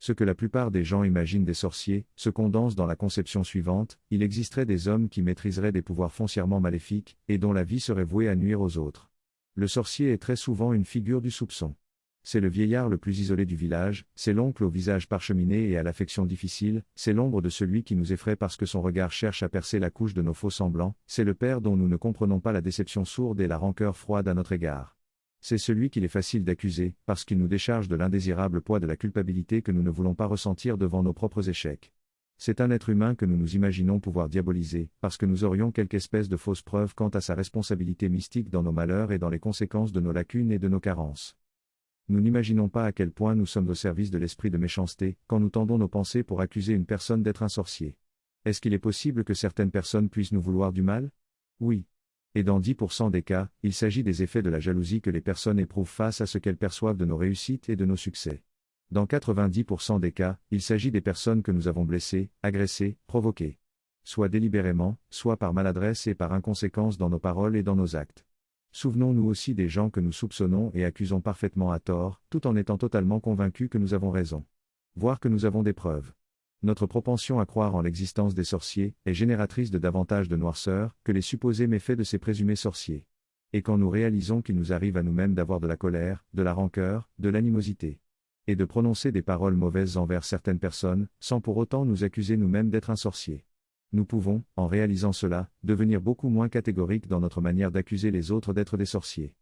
Ce que la plupart des gens imaginent des sorciers, se condense dans la conception suivante: il existerait des hommes qui maîtriseraient des pouvoirs foncièrement maléfiques, et dont la vie serait vouée à nuire aux autres. Le sorcier est très souvent une figure du soupçon. C'est le vieillard le plus isolé du village, c'est l'oncle au visage parcheminé et à l'affection difficile, c'est l'ombre de celui qui nous effraie parce que son regard cherche à percer la couche de nos faux semblants, c'est le père dont nous ne comprenons pas la déception sourde et la rancœur froide à notre égard. C'est celui qu'il est facile d'accuser, parce qu'il nous décharge de l'indésirable poids de la culpabilité que nous ne voulons pas ressentir devant nos propres échecs. C'est un être humain que nous nous imaginons pouvoir diaboliser, parce que nous aurions quelque espèce de fausse preuve quant à sa responsabilité mystique dans nos malheurs et dans les conséquences de nos lacunes et de nos carences. Nous n'imaginons pas à quel point nous sommes au service de l'esprit de méchanceté, quand nous tendons nos pensées pour accuser une personne d'être un sorcier. Est-ce qu'il est possible que certaines personnes puissent nous vouloir du mal? Oui. Et dans 10% des cas, il s'agit des effets de la jalousie que les personnes éprouvent face à ce qu'elles perçoivent de nos réussites et de nos succès. Dans 90% des cas, il s'agit des personnes que nous avons blessées, agressées, provoquées. Soit délibérément, soit par maladresse et par inconséquence dans nos paroles et dans nos actes. Souvenons-nous aussi des gens que nous soupçonnons et accusons parfaitement à tort, tout en étant totalement convaincus que nous avons raison. Voire que nous avons des preuves. Notre propension à croire en l'existence des sorciers est génératrice de davantage de noirceur que les supposés méfaits de ces présumés sorciers. Et quand nous réalisons qu'il nous arrive à nous-mêmes d'avoir de la colère, de la rancœur, de l'animosité, et de prononcer des paroles mauvaises envers certaines personnes, sans pour autant nous accuser nous-mêmes d'être un sorcier, nous pouvons, en réalisant cela, devenir beaucoup moins catégoriques dans notre manière d'accuser les autres d'être des sorciers.